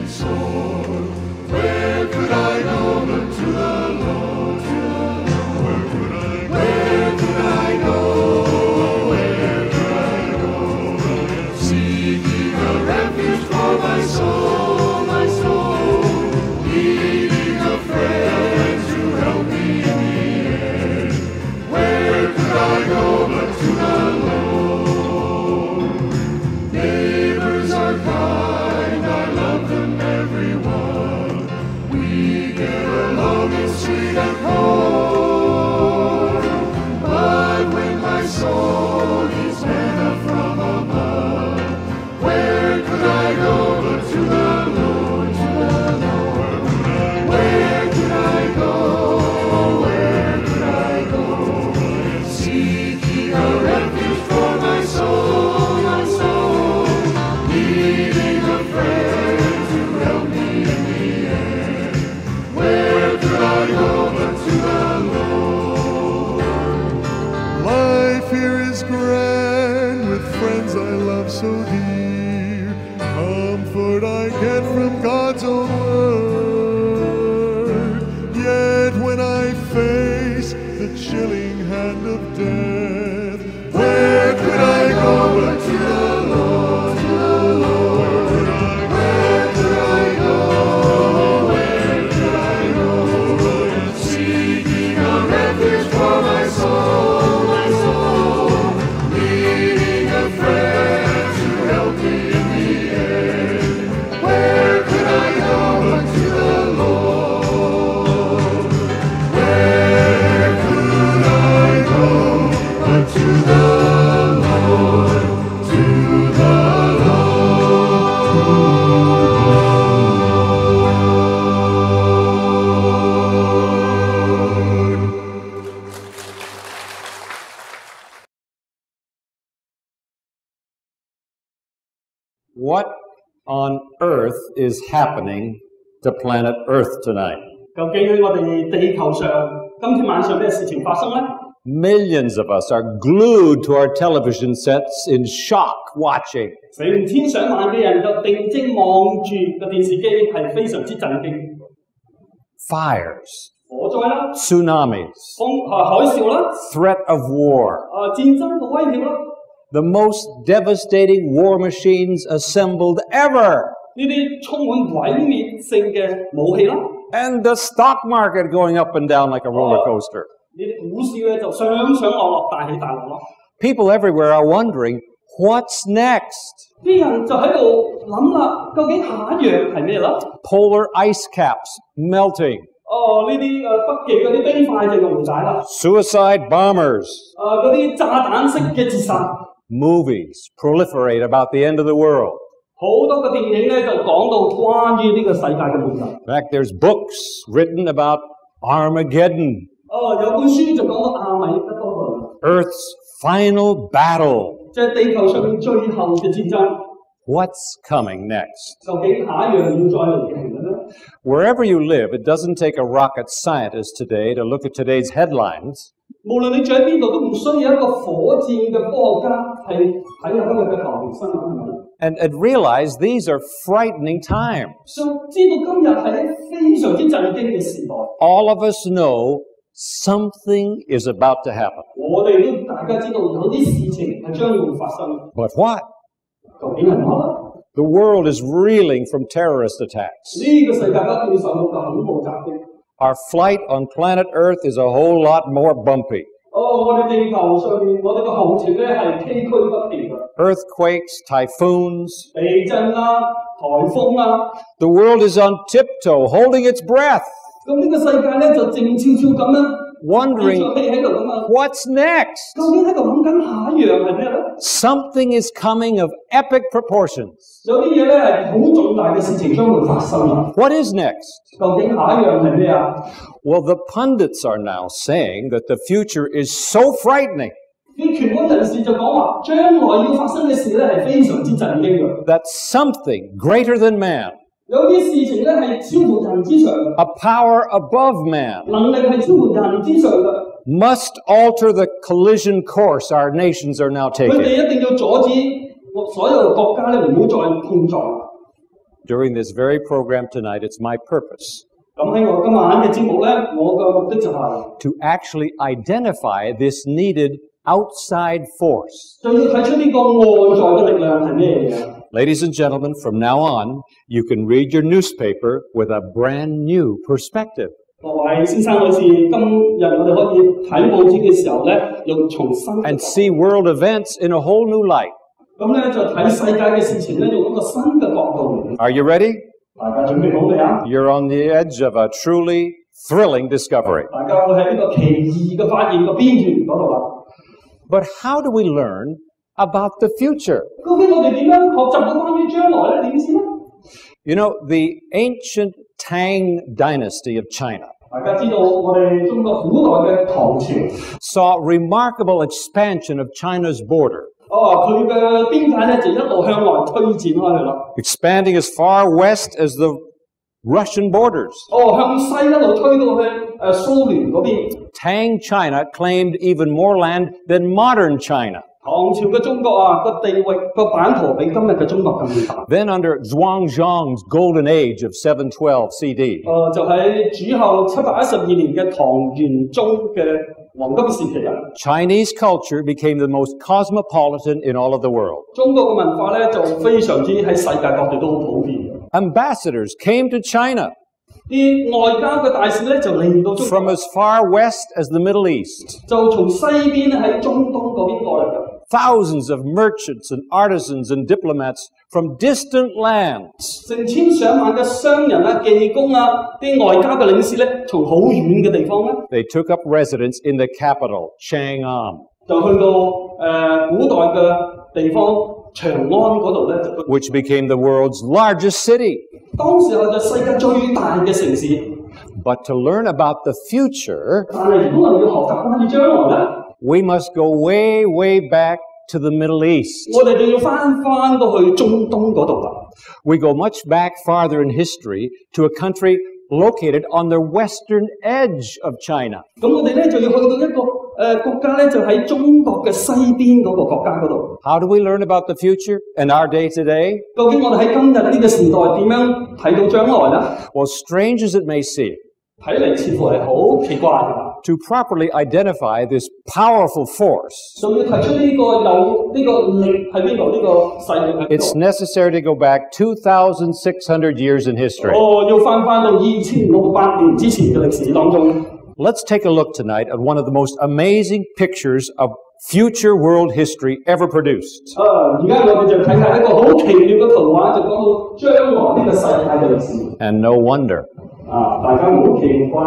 soar. Where could I go but to the Lord? Where could I go? Where could I go? Seeking a refuge for my soul, needing a friend to help me in the end. Where could I go but to the Lord? Neighbors are kind, I love them everyone. We get along in sweet accord. But when my soul is manna from above, where could I go but to the Lord, to the Lord? Where could I go? Where could I go? Seeking a refuge for my soul, needing a friend to help me in the end. Where could I go but to the Lord? Life here is grand with friends I love so dear. Comfort I get from God's own word. Yet when I face the chilling hand of death, where could I go but to the Lord, to the Lord? Where could I go? Where could I go? Seeking a refuge for my soul, needing a friend to help me in the end. Where could I go but to the Lord? Where could I go but to the Lord, to the Lord? What on earth is happening to planet Earth tonight? 究竟喺我哋地球上，今天晚上咩事情發生呢？ Millions of us are glued to our television sets in shock watching. 成千上萬嘅人就定睛望住個電視機，係非常之震驚。 Fires, 火災啦， tsunamis, 海嘯啦， threat of war. 戰爭嘅威脅啦， The most devastating war machines assembled ever. 呢啲充滿毀滅性嘅武器啦， And the stock market going up and down like a roller coaster. 呢啲股市咧就上上落落，大起大落咯。 People everywhere are wondering, what's next? 啲人就喺度諗啦，究竟下一樣係咩啦？ Polar ice caps melting. 呢啲北極嗰啲冰塊就溶解啦。 Suicide bombers. 嗰啲炸彈式嘅自殺。 Movies proliferate about the end of the world. 好多個電影咧就講到關於呢個世界嘅末日。 In fact, there's books written about Armageddon. 有本書就講到阿米德多倫。 Earth's final battle. 即係地球上面最後嘅戰爭。 What's coming next? 究竟下一樣要再嚟嘅係咩咧？ Wherever you live, it doesn't take a rocket scientist today to look at today's headlines. 無論你住喺邊度，都唔需要一個火箭嘅科學家係睇下今日嘅頭條新聞係咪？ And realize these are frightening times. 就知道今日係非常之震驚嘅時代。 All of us know something is about to happen. 我哋都大家知道有啲事情係將會發生。 But what? 究竟係乜咧？ The world is reeling from terrorist attacks. 呢個世界不斷受到嘅恐怖襲擊。 Our flight on planet Earth is a whole lot more bumpy. 我哋地球上面，我哋嘅航程咧係崎嶇不平嘅。 Earthquakes, typhoons. 地震啦，颱風啦。 The world is on tiptoe, holding its breath. 咁呢個世界咧就靜悄悄咁樣 Wondering what's next. 究竟喺度諗緊下一樣係咩咧？ Something is coming of epic proportions. 有啲嘢咧係好重大嘅事情將會發生啦。 What is next? 究竟下一樣係咩啊？ Well, the pundits are now saying that the future is so frightening 啲權威人士就講話，將來要發生嘅事咧係非常之震驚嘅。 that something greater than man, 有啲事情咧係超乎人之上嘅， a power above man, 能力係超乎人之上嘅。 must alter the collision course our nations are now 佢哋 taking. 一定要阻止所有國家咧唔好再碰撞。During this very program tonight, it's my purpose 咁喺我今晚嘅節目咧，我嘅目的就係 to actually identify this needed outside force. 就要睇出呢個外在嘅力量係咩嘢。Ladies and gentlemen, from now on, you can read your newspaper with a brand new perspective. 各位先生女士，今日我哋可以睇報紙嘅時候咧，用重新 And see world events in a whole new light. 咁咧就睇世界嘅事情咧，用一個新嘅角度嚟。 Are you ready? 大家準備好未啊？ You're on the edge of a truly thrilling discovery. 大家會喺呢個奇異嘅發現嘅邊緣嗰度啦。 But how do we learn about the future? 究竟我哋點樣學習到關於將來咧？點先咧？ You know, the ancient Tang dynasty of China 大家知道我哋中國古代嘅唐朝， saw remarkable expansion of China's border, 佢嘅邊界咧就一路向外推展開去啦。 expanding as far west as the Russian borders. 向西一路推到去蘇聯嗰邊。 Tang China claimed even more land than modern China. 唐朝嘅中國個地域個版圖比今日嘅中國更大。 Then under Zhuangzhang's golden age of 712 CD, 就喺主後712年嘅唐玄宗嘅黃金時期啊。 Chinese culture became the most cosmopolitan in all of the world. 中國嘅文化咧就非常之喺世界各地都好普遍嘅。 Ambassadors came to China 啲外交嘅大使咧就嚟到中 from 國， as far west as the Middle East. 就從西邊喺中東嗰邊過嚟嘅。 Thousands of merchants and artisans and diplomats from distant lands 成千上萬嘅商人技工啲外交嘅領事咧，從好遠嘅地方咧， they took up residence in the capital, Chang'an, 就去到古代嘅地方長安嗰度咧，就 which became the world's largest city. 當時候就世界最大嘅城市。 But to learn about the future, 但係如果我哋要學習關於將來咧， we must go way, way back to the Middle East. 我哋就要翻到去中東嗰度啦。 We go much back farther in history to a country located on the western edge of China. 咁我哋咧就要去到一個國家咧，就喺中國嘅西邊嗰個國家嗰度。 How do we learn about the future in our day today? 究竟我哋喺今日呢個時代點樣睇到將來咧？ Well, strange as it may seem, 睇嚟似乎係好奇怪㗎。 to properly identify this powerful force, 仲要提出呢個有呢個力喺邊度？呢個勢力喺邊 it's 度？ necessary to go back 2,600 years in history. 要翻到2600年之前嘅歷史當中。 Let's take a look tonight at one of the most amazing pictures of future world history ever produced. 而家我哋就睇下一個好奇妙嘅圖畫，就講到將來呢個世界嘅歷史。 And no wonder, 大家唔好奇怪，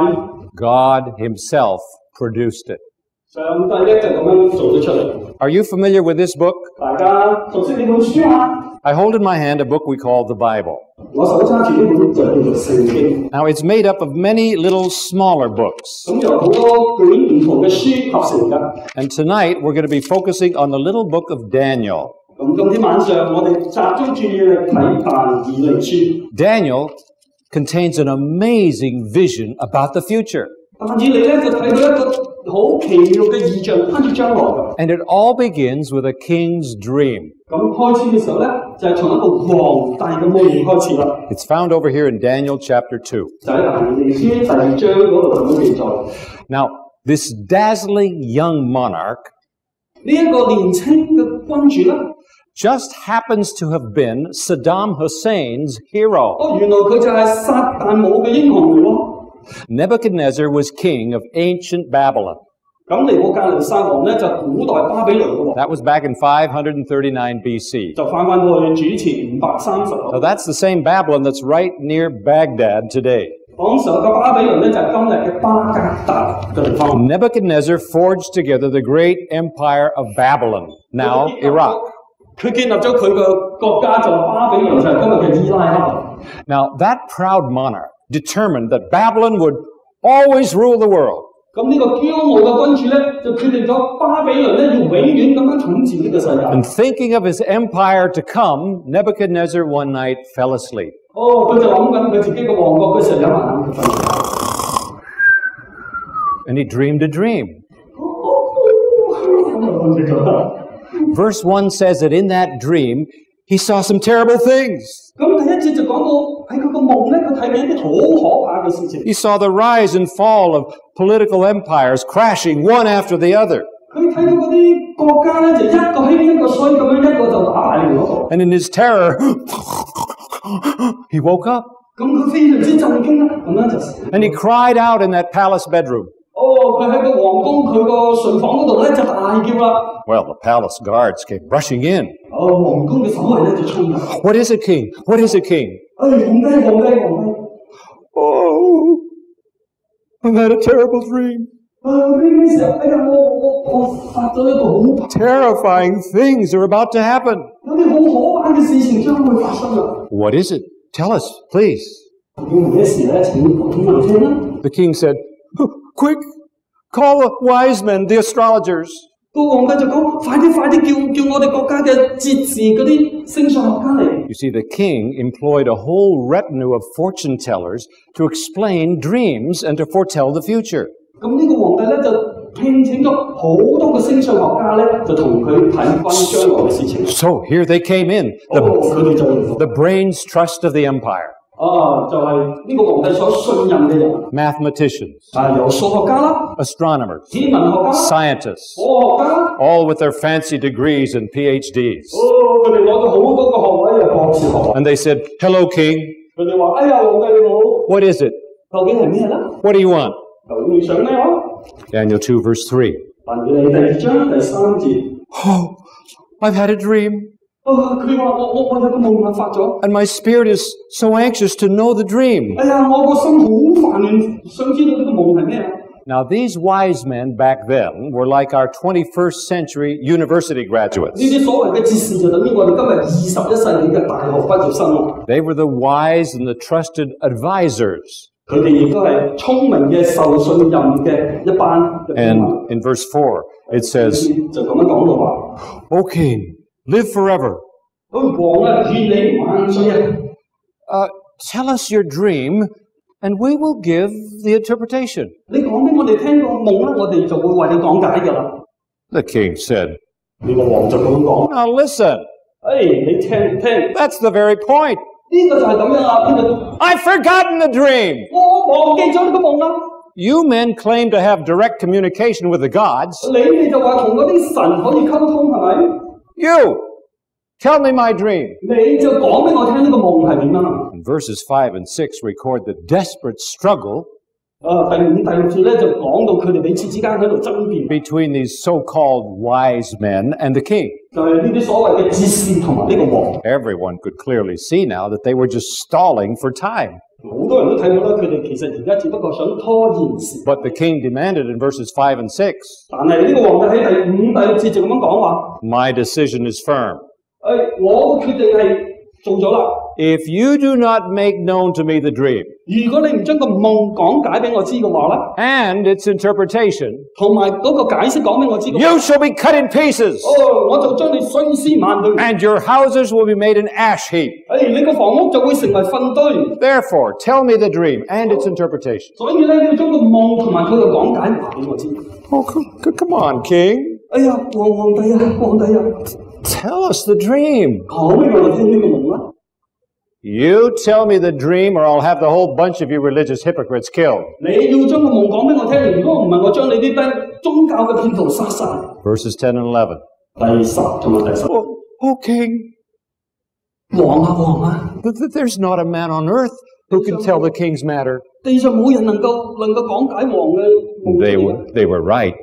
God Himself produced it. 上帝咧就咁樣做咗出嚟。 Are you familiar with this book? 大家熟悉呢本書嗎？ I hold in my hand a book we call the Bible. 我手揸住呢本就叫做聖經。 Now, it's made up of many little smaller books. 咁有好多卷唔同嘅書合成㗎。 And tonight, we're going to be focusing on the little book of Daniel. 咁今天晚上我哋集中注意力睇但以理書。 Daniel contains an amazing vision about the future. 但以理咧就睇到一個好奇妙嘅異象，關於將來嘅。 And it all begins with a king's dream. 咁開始嘅時候咧，就係從一個皇帝嘅夢開始啦。 It's found over here in Daniel chapter 2. 就喺但以理書第2章嗰度咁樣記載。 Now, this dazzling young monarch 呢一個年輕嘅君主咧， just happens to have been Saddam Hussein's hero. 原來佢就係撒旦姆嘅英雄嚟喎。 Nebuchadnezzar was king of ancient Babylon. 咁尼布甲尼撒王咧就古代巴比倫嘅喎， That was back in 539 BC. 就翻到去主前530。 So that's the same Babylon that's right near Baghdad today. 當時嘅巴比倫咧就係今日嘅巴格達嘅地方。 Nebuchadnezzar forged together the great empire of Babylon, now Iraq. 佢建立咗佢嘅國家就巴比倫，就係今日嘅伊拉克。 Now, that proud monarch determined that Babylon would always rule the world. 咁呢個驕傲嘅君主咧，就決定咗巴比倫咧要永遠咁樣統治呢個世界。 And thinking of his empire to come, Nebuchadnezzar one night fell asleep. 佢就諗緊佢自己嘅王國嘅時候，有晚佢瞓覺。 And he dreamed a dream. 咁就瞓着咗啦。 Verse 1 says that in that dream, he saw some terrible things. 咁第一節就講到喺佢個夢咧，佢睇見一啲好可怕嘅事情。He saw the rise and fall of political empires crashing one after the other. 佢睇到嗰啲國家咧，就一個興一個衰咁樣，一個就打敗另一個。And in his terror, he woke up. 咁佢非常之震驚啦，咁樣就死。And he cried out in that palace bedroom. 佢喺個皇宮佢個睡房嗰度咧就大叫啦。Well, the palace guards came rushing in. 皇宮嘅守衛咧就衝入。What is it, king? What is it, king? 皇帝。Oh, I've had a terrible dream. 咩時候？我發咗一個好 terrifying things are about to happen. 有啲好可怕嘅事情將會發生啦。What is it? Tell us, please. 咩事咧？請講嚟聽啦。The king said, Quick, call the wise men, the astrologers. 個皇帝就講：快啲叫我哋國家嘅哲士嗰啲星相學家嚟。You see, the king employed a whole retinue of fortune tellers to explain dreams and to foretell the future. 咁呢個皇帝咧就聘請咗好多個星相學家咧，就同佢睇關將來嘅事情。So here they came in, the brains trust of the empire. 就係呢個皇帝所信任嘅人。Mathematicians. 有數學家啦 ，astronomers. 天文學家 ，scientists. 科學家 all with their fancy degrees and PhDs. 佢哋攞咗好多個學位，博士學位。And they said, Hello, king. 佢哋話：哎呀，皇帝你好。What is it? 究竟係咩咧 What do you want? 究竟你想咩話 Daniel 2, verse 3. 但以理第2章第3節。Oh, I've had a dream. 佢話我有個夢發咗。And my spirit is so anxious to know the dream. 哎呀，我個心好煩亂，想知道呢個夢係咩啊 Now, these wise men back then were like our 21st century university graduates. 呢啲所謂嘅哲士就等於我哋今日21世紀嘅大學畢業生咯。They were the wise and the trusted advisors. 佢哋亦都係聰明嘅、受信任嘅一班。And in verse 4, it says, 就咁樣講到話 O king, live forever. 王啊，願你萬歲啊！ Tell us your dream, and we will give the interpretation. 你講俾我哋聽個夢咧，我哋就會為你講解㗎啦。The king said, 呢個王就咁講。Now listen. 你聽唔聽？ That's the very point. 呢個就係咁樣啦。I've forgotten the dream. 我忘記咗呢個夢啦。You men claim to have direct communication with the gods. 你哋就話同嗰啲神可以溝通，係咪？ You, tell me my dream. 你就講俾我聽呢個夢係點啊 And verses 5 and 6 record the desperate struggle 第5、第6節咧就講到佢哋彼此之間喺度爭辯 between these so-called wise men and the king. 就係呢啲所謂嘅哲士同埋呢個王。 Everyone could clearly see now that they were just stalling for time. 好多人都睇到啦，佢哋其實而家只不過想拖延時。 But the king demanded in verses 5 and 6, 但係呢個皇帝喺第5、第6節就咁樣講話。 My decision is firm. 我嘅決定係做咗啦。 If you do not make known to me the dream 如果你唔將個夢講解俾我知嘅話咧 and its interpretation, 同埋嗰個解釋講俾我知嘅話 you shall be cut in pieces, 我就將你碎屍萬段。 and your houses will be made an ash heap. 你個房屋就會成為糞堆。 Therefore, tell me the dream and its interpretation. 所以咧，你要將個夢同埋佢嘅講解話俾我知。Oh, come on, king. 哎呀，皇帝啊！ Tell us the dream. 講俾我哋聽呢個夢啦。 You tell me the dream, or I'll have the whole bunch of you religious hypocrites killed. 你要將個夢講俾我聽，如果唔係，我將你啲班宗教嘅騙徒殺晒。 Verses 10 and 11. 第10同埋第11。Oh, king. 王啊！ There's not a man on earth who can tell the king's matter. 地上冇人能夠講解王嘅夢。 They were right.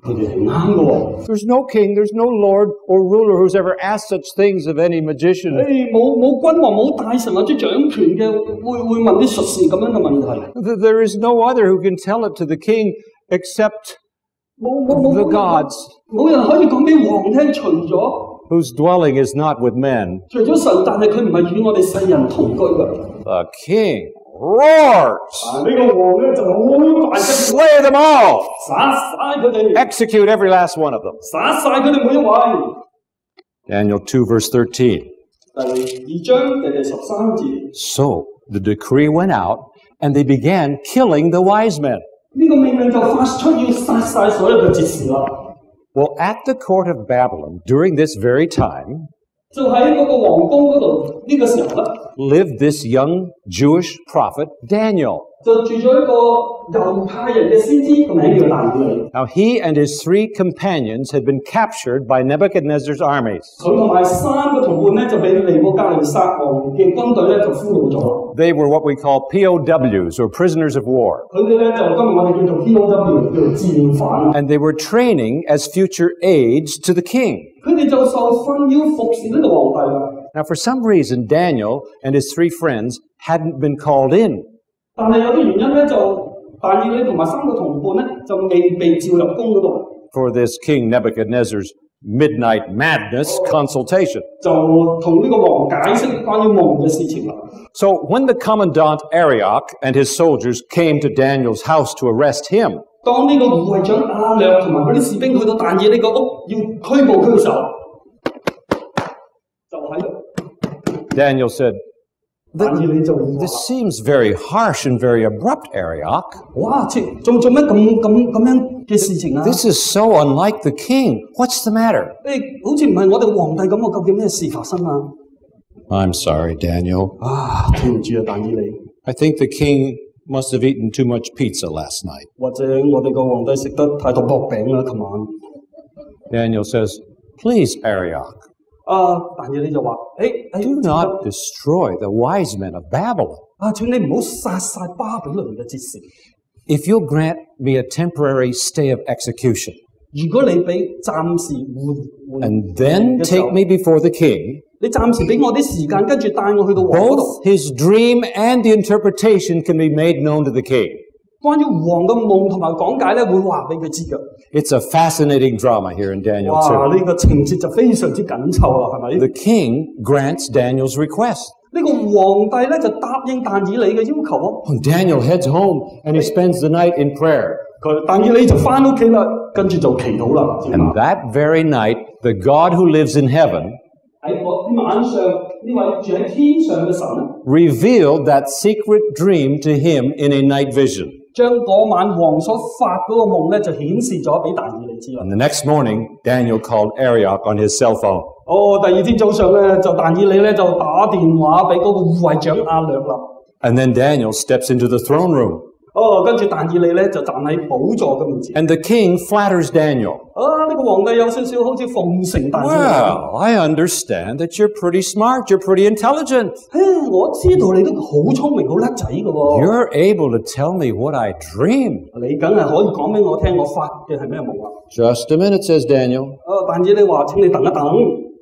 佢哋係啱嘅喎。 There's no king, there's no lord or ruler who's ever asked such things of any magician. 冇君王、冇大臣或者掌權嘅，會問啲術士咁樣嘅問題。 There is no other who can tell it to the king except the gods, 冇人可以講俾王聽，除咗 whose dwelling is not with men. 除咗神，但係佢唔係與我哋世人同居嘅。 The king roars. 呢個王咧就好大聲 Slay them all. 殺晒佢哋， Execute every last one of them. 殺晒佢哋每一位。 Daniel 2, verse 13. 第2章第13節。 So the decree went out, and they began killing the wise men. 呢個命令就發出要殺晒所有嘅哲士啦。 Well, at the court of Babylon, during this very time, 就喺嗰個皇宮嗰度呢個時候咧 lived this young Jewish prophet Daniel. 就住咗一個猶太人嘅先知，個名叫但以理。Now he and his 3 companions had been captured by Nebuchadnezzar's armies. 佢同埋3個同伴咧就俾尼布甲尼撒王嘅軍隊咧就俘虜咗。They were what we call POWs, or prisoners of war. 佢哋咧就今日我哋叫做 POW， 叫做戰犯。And they were training as future aides to the king. 佢哋就受訓要服侍呢個皇帝啦。Now for some reason, Daniel and his 3 friends hadn't been called in. 但係有啲原因咧，就但以理同埋3個同伴咧就未被召入宮嗰度。For this King Nebuchadnezzar's midnight madness consultation. 就同呢個王解釋關於夢嘅事情啦。So when the commandant Arioch and his soldiers came to Daniel's house to arrest him, 當呢個護衛長亞略同埋嗰啲士兵去到但以理個屋要拘捕佢嘅時候，就喺度。Daniel said, 但以理就話 "This seems very harsh and very abrupt, Arioch. 哇，做咩咁樣嘅事情啊？ This is so unlike the king. What's the matter?好似唔係我哋皇帝咁喎，究竟咩事發生啊？ I'm sorry, Daniel. 對唔住啊，但以理。 I think the king must have eaten too much pizza last night. 或者我哋個皇帝食得太多薄餅啦，琴晚。 Daniel says, "Please, Arioch, 但以理就話：，do not destroy the wise men of Babylon. 請你唔好殺晒巴比倫嘅哲士。 If you'll grant me a temporary stay of execution, 如果你俾暫時緩 and then take me before the king, 你暫時俾我啲時間，跟住帶我去到王嗰度。 both his dream and the interpretation can be made known to the king." 關於王嘅夢同埋講解咧，會話俾佢知嘅。 It's a fascinating drama here in Daniel 哇！ 2. 呢個情節就非常之緊湊啦，係咪？ The king grants Daniel's request. 呢個皇帝咧就答應但以理嘅要求喎。 Daniel heads home and he spends the night in prayer. 但以理就翻屋企啦，跟住就祈禱啦。 And that very night, the God who lives in heaven 喺嗰晚上，呢位住喺天上嘅神咧， revealed that secret dream to him in a night vision. 將嗰晚王所發嗰個夢咧，就顯示咗俾但以理知啦。 And the next morning, Daniel called Arioch on his cell phone. 第二天早上咧，就但以理咧就打電話俾嗰個護衛長亞略啦。 And then Daniel steps into the throne room. 跟住但以理咧就站喺寶座嘅面前。 And the king flatters Daniel. 呢個皇帝有少少好似奉承但以理。 Well, I understand that you're pretty smart, you're pretty intelligent. 我知道你都好聰明、好叻仔嘅喎。 You're able to tell me what I dream. 你梗係可以講俾我聽，我發嘅係咩夢啊？ Just a minute, says Daniel. 但以理話：請你等一等。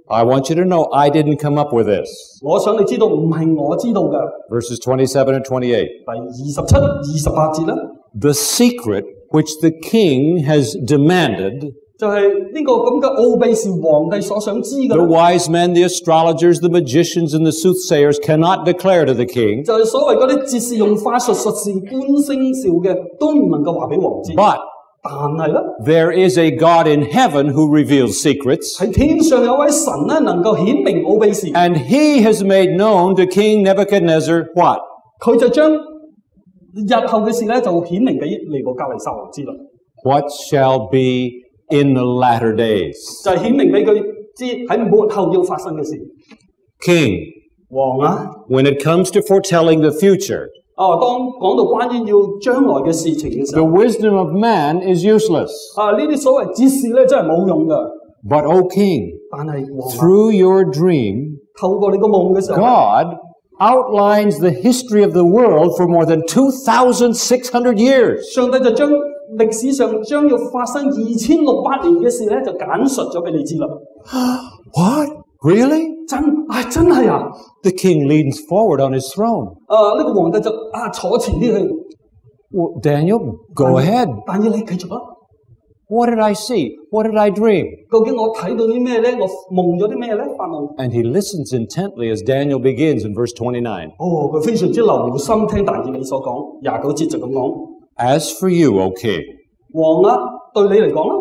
I want you to know I didn't come up with this. 我想你知道唔係我知道嘅。 Verses 27 and 28. 第27、28節啦。 The secret which the king has demanded, 就係呢個咁嘅奧秘是皇帝所想知嘅。 the wise men, the astrologers, the magicians, and the soothsayers cannot declare to the king. 就係所謂嗰啲哲士用法術、術士、觀星兆嘅，都唔能夠話俾王知。 But 但係咧， there is a God in heaven who reveals secrets, 喺天上有位神咧，能夠顯明奧秘事。 and he has made known to King Nebuchadnezzar what? 佢就將日後嘅事咧，就顯明俾尼布甲尼撒王知啦。 What shall be in the latter days? 就係顯明俾佢知喺末後要發生嘅事。 King, 王啊， when it comes to foretelling the future, 當講到關於要將來嘅事情嘅時 the 候， wisdom of man is useless. 呢啲所謂哲士咧真係冇用㗎。 But, O king, 但係王啊， through your dream, 透過你個夢嘅時候， God outlines the history of the world for more than 2,600 years. 上帝就將歷史上將要發生2600年嘅事咧，就簡述咗俾你知啦。 What? Really? 真係啊！ The king leans forward on his throne. 呢個皇帝就坐前啲去。 Well, Daniel, go ahead. 但要你繼續啦。 What did I see? What did I dream? 究竟我睇到啲咩咧？我夢咗啲咩咧？發夢。 And he listens intently as Daniel begins in verse 29. 佢非常之留心聽但以理所講。29節就咁講。 As for you, O king, 王啊，對你嚟講啦，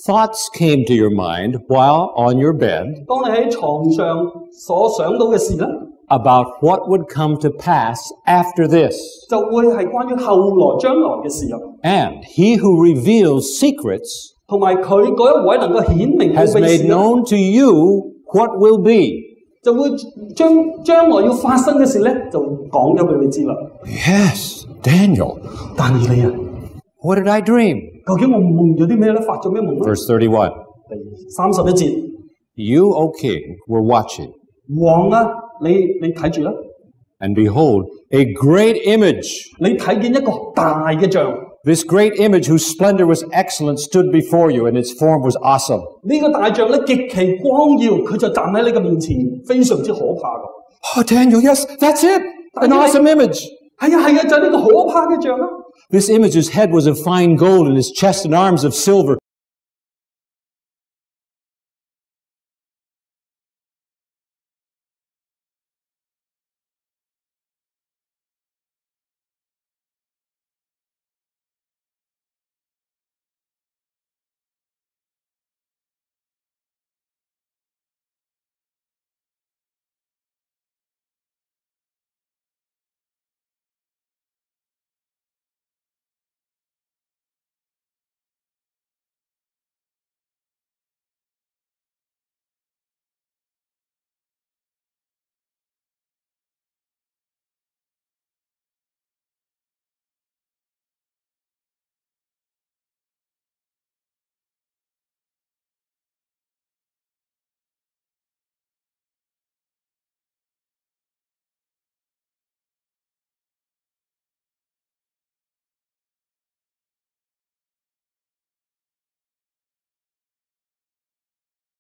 thoughts came to your mind while on your bed 當你喺床上所想到嘅事咧， about what would come to pass after this. 就會係關於後來將來嘅事啦。 And he who reveals secrets 同埋佢嗰一位能夠顯明奧 has 秘 made 事啦， known to you what will be. 就會將來要發生嘅事咧，就講咗俾你知啦。Yes, Daniel. 但以理啊， What did I dream? 究竟我夢咗啲咩咧？發咗咩夢咧？ Verse 31. 第31節， You, O king, were watching, 王啊，你睇住啦， and behold, a great image. 你睇見一個大嘅像， This great image whose splendor was excellent stood before you, and its form was awesome. 呢個大像咧極其光耀，佢就站喺你嘅面前，非常之可怕嘅。Oh, Daniel, yes, that's it. An awesome image. 係啊，就係呢個可怕嘅像啊！ This image's head was of fine gold, and his chest and arms of silver.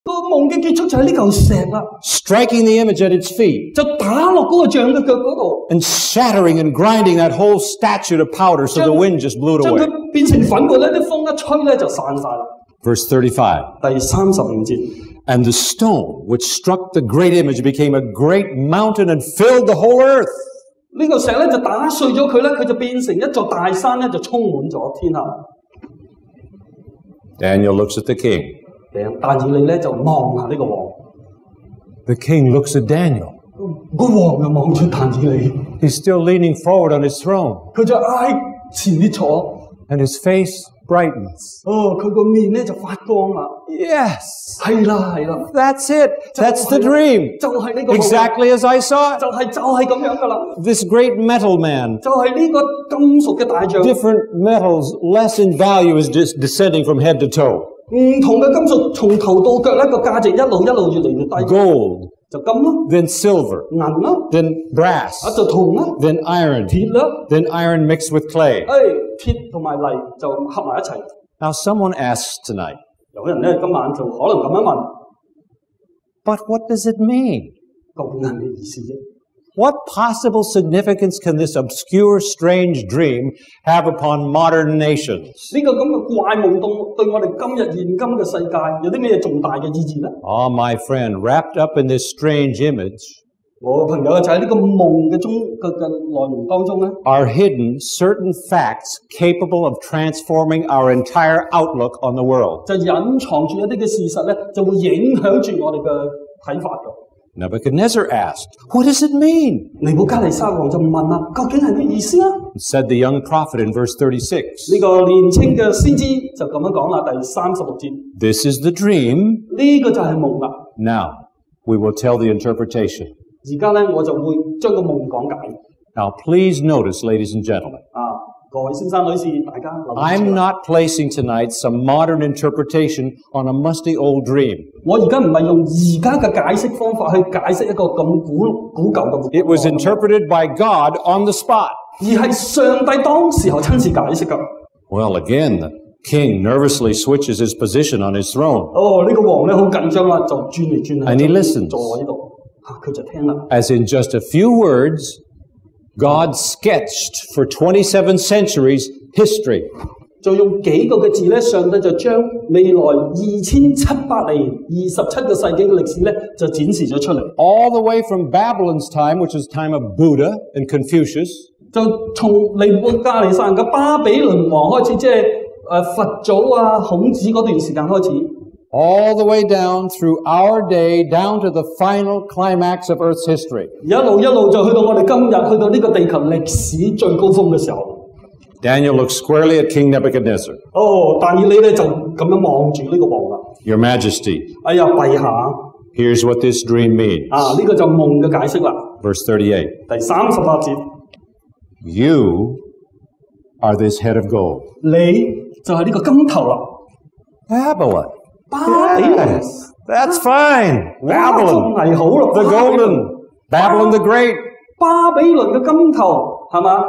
個夢嘅結束就係呢嚿石啦， Striking the image at its feet, 就打落嗰個像嘅腳嗰度， and shattering and grinding that whole statue to powder so the wind just blew it 將 away. 佢變成粉末咧，啲風一吹咧就散晒啦。Verse 35. 第35節， And the stone which struck the great image became a great mountain and filled the whole earth. 呢個石咧就打碎咗佢咧，佢就變成一座大山咧，就充滿咗天下。 Daniel looks at the king. 但以理咧就望下呢個王， The king looks at Daniel. 個王又望住但以理， He's still leaning forward on his throne, 佢就嗌前啲坐， and his face brightens. 佢個面咧就發光啦。 Yes, 係啦， that's it. That's the dream. 就係呢個夢 Exactly as I saw it. 就係咁樣噶啦， This great metal man. 就係呢個金屬嘅大像， Different metals, less in value, is just descending from head to toe. 唔同嘅金屬從頭到腳咧個價值一路越嚟越低， Gold, 就金咯， then silver, 銀咯， then brass, 就銅咯， then iron, 鐵咯， then iron mixed with clay. 鐵同埋泥就合埋一齊。 Now someone asks tonight, 有人咧今晚就可能咁樣問， but what does it mean? 究竟係咩意思啫？ What possible significance can this obscure, strange dream have upon modern nations? 呢個咁嘅怪夢對我哋今日現今嘅世界有啲咩重大嘅意義咧？ Ah, my friend, wrapped up in this strange image 我朋友就喺呢個夢嘅內容當中咧， are hidden certain facts capable of transforming our entire outlook on the world. 就隱藏住一啲嘅事實咧，就會影響住我哋嘅睇法㗎。 Nebuchadnezzar asked, what does it mean? 尼布加尼撒王就問啦，究竟係咩意思啊？ Said the young prophet in verse 36. 呢個年青嘅先知就咁樣講啦，第36節， This is the dream. 呢個就係夢啦。 Now, we will tell the interpretation. 而家咧我就會將個夢講解。 Now, please notice, ladies and gentlemen, 各位先生女士，大家留意。 I'm not placing tonight some modern interpretation on a musty old dream. 我而家唔係用而家嘅解釋方法去解釋一個咁古舊嘅。 It was interpreted by God on the spot. 而係上帝當時候親自解釋㗎。 Well, again, the king nervously switches his position on his throne. 呢個王咧好緊張啦，就轉嚟轉去， And he listens. 坐喺度，佢就聽啦。 As in just a few words, God sketched for 27 centuries history. 就用幾個嘅字咧，上帝就將未來2700年、27個世紀嘅歷史咧，就展示咗出嚟。 All the way from Babylon's time, which was time of Buddha and Confucius, 就從尼布甲尼撒人嘅巴比倫王開始，即係佛祖啊、孔子嗰段時間開始。 all the way down through our day, down to the final climax of Earth's history. 一路就去到我哋今日，去到呢個地球歷史最高峰嘅時候。 Daniel looked squarely at King Nebuchadnezzar. 但以理咧就咁樣望住呢個王啦。 Your Majesty, 哎呀，陛下， Here's what this dream means. 呢個就夢嘅解釋啦。Verse 38. 第38節， You are this head of gold. 你就係呢個金頭啦。 Babylon. 巴比倫， Yes, that's fine. 哇，真 Babylon, 係好咯。 the golden, Babylon the great. 巴比倫嘅金頭係嘛？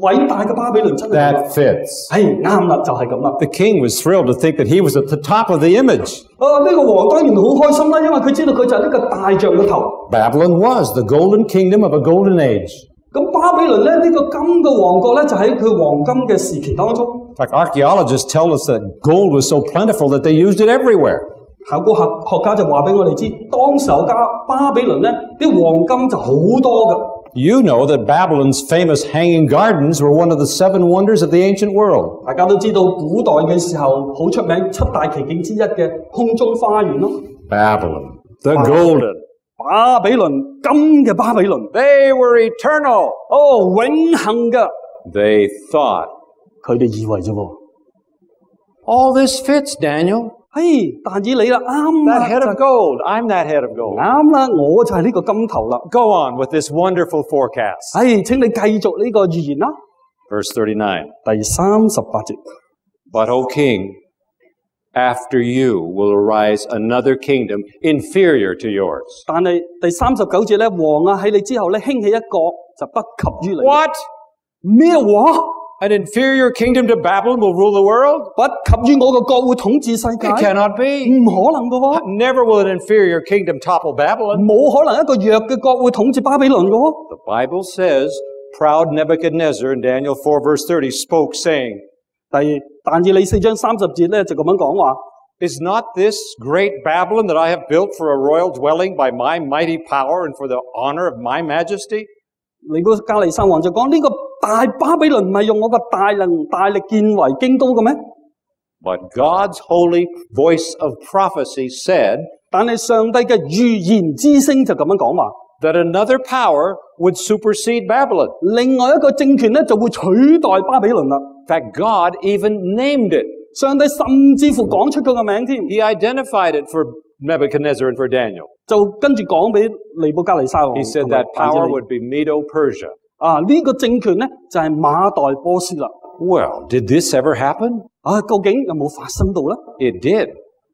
偉大嘅巴比倫真係。 That fits. 啱啦，就係咁啦。 The king was thrilled to think that he was at the top of the image. 呢個王當然好開心啦，因為佢知道佢就係呢個大象嘅頭。 Babylon was the golden kingdom of a golden age. 咁巴比倫咧，呢個金嘅王國咧，就喺佢黃金嘅時期當中。 In fact, archaeologists tell us that gold was so plentiful that they used it everywhere. 考古學家就話俾我哋知，當時候巴比倫咧啲黃金就好多㗎。 You know that Babylon's famous hanging gardens were one of the 7 wonders of the ancient world. 大家都知道古代嘅時候好出名7大奇景之一嘅空中花園咯。 Babylon, the golden. 巴比倫，金嘅巴比倫， They were eternal. 永恆嘅。 They thought. 佢哋以為啫喎。 All this fits, Daniel. 但以理啦，啱 That 啦， head of gold. I'm that head of gold. 啱啦，我就係呢個金頭啦。 Go on with this wonderful forecast. 請你繼續呢個預言啦。 Verse 39. 第38節。 But, O king, after you will arise another kingdom inferior to yours. 但係第39節咧，王啊喺你之後咧興起一個就不及於你。 What? 咩話？ An inferior kingdom to Babylon will rule the world? 不及於我嘅國會統治世界？ It cannot be. 唔可能嘅喎， Never will an inferior kingdom topple Babylon. 冇可能一個弱嘅國會統治巴比倫嘅喎。 The Bible says, proud Nebuchadnezzar in Daniel 4 verse 30 spoke saying, 但以理4章30節咧就咁樣講話。 Is not this great Babylon that I have built for a royal dwelling by my mighty power and for the honor of my majesty? 尼布甲尼撒王就講呢個大巴比倫唔係用我嘅大能大力建為京都嘅咩？ But God's holy voice of prophecy said 但係上帝嘅預言之聲就咁樣講話， that another power would supersede Babylon. 另外一個政權咧就會取代巴比倫啦。 In fact, God even named it. 上帝甚至乎講出佢嘅名添， He identified it for Nebuchadnezzar and for Daniel. 就跟住講俾尼布甲尼撒王。 He said that power would be Medo-Persia. 呢個政權咧就係馬代波斯啦。 Well, did this ever happen? 究竟有冇發生到咧？ It did.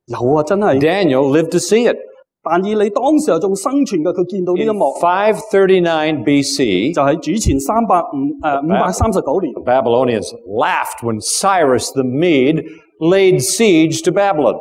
有啊，真係。 Daniel lived to see it. 但以理當時候仲生存嘅，佢見到呢一 In 幕， 539 BC, 就喺主前539年。 the Babylonians laughed when Cyrus the Mede laid siege to Babylon.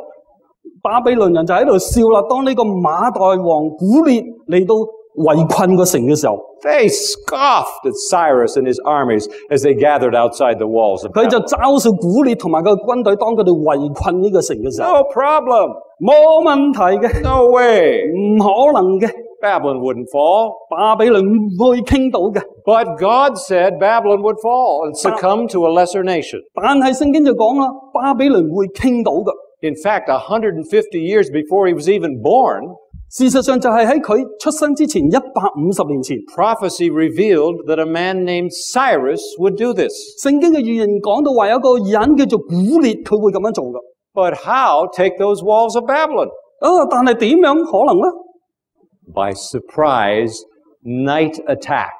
巴比倫人就喺度笑啦。當呢個馬代王古列嚟到圍困個城嘅時候， They scoffed at Cyrus and his armies as they gathered outside the walls of 佢就 Babylon. 嘲笑古列同埋佢軍隊，當佢哋圍困呢個城嘅時候， No problem. 冇問題嘅， No way. 唔可能嘅， Babylon wouldn't fall. 巴比倫唔會傾到嘅。 But God said Babylon would fall and succumb to a lesser nation. 但係聖經就講啦，巴比倫會傾到嘅。 In fact, 150 years before he was even born, 事實上就係喺佢出生之前150年前， prophecy revealed that a man named Cyrus would do this. 聖經嘅預言講到話有個人叫做古列，佢會咁樣做嘅。 But how take those walls of Babylon? 但係點樣可能呢？ By surprise night attack.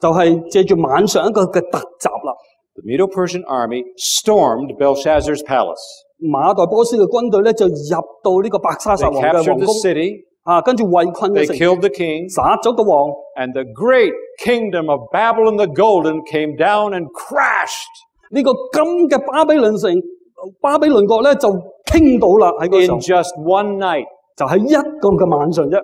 就係借住晚上一個嘅突襲啦。 The Medo-Persian army stormed Belshazzar's palace. 馬代波斯嘅軍隊咧就入到呢個伯沙撒 They 王嘅 captured 皇 the 宮， city. 跟住圍困咗 They 城， killed the king. 殺咗個王。 And the great kingdom of Babylon the Golden came down and crashed 呢個金嘅巴比倫城、巴比倫國咧就傾倒啦喺嗰 in 度， just one night. 就喺一個嘅晚上啫。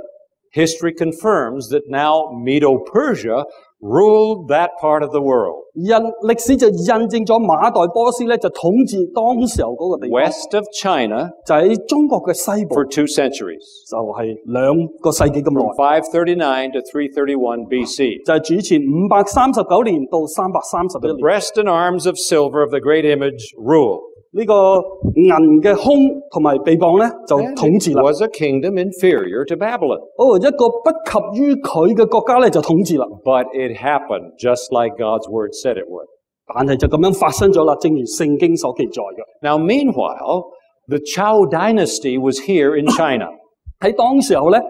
History confirms that now Medo-Persia ruled that part of the world. 歷史就印證咗馬代波斯咧就統治當時候嗰個地方， West of China 就喺中國嘅西部， for 2 centuries. 就係2個世紀咁 From 耐， 539 to 331 BC. 就係主前539年到 The 331年。 breast and arms of silver of the great image ruled. 呢個銀嘅胸同埋臂膀咧就 And 統治 it 啦。 was a kingdom inferior to Babylon. 一個不及於佢嘅國家咧就統治啦。 But it happened just like God's word said it would. 但係就咁樣發生咗啦，正如聖經所記載嘅。 Now, meanwhile, the Zhou dynasty was here in China. 喺當時候咧，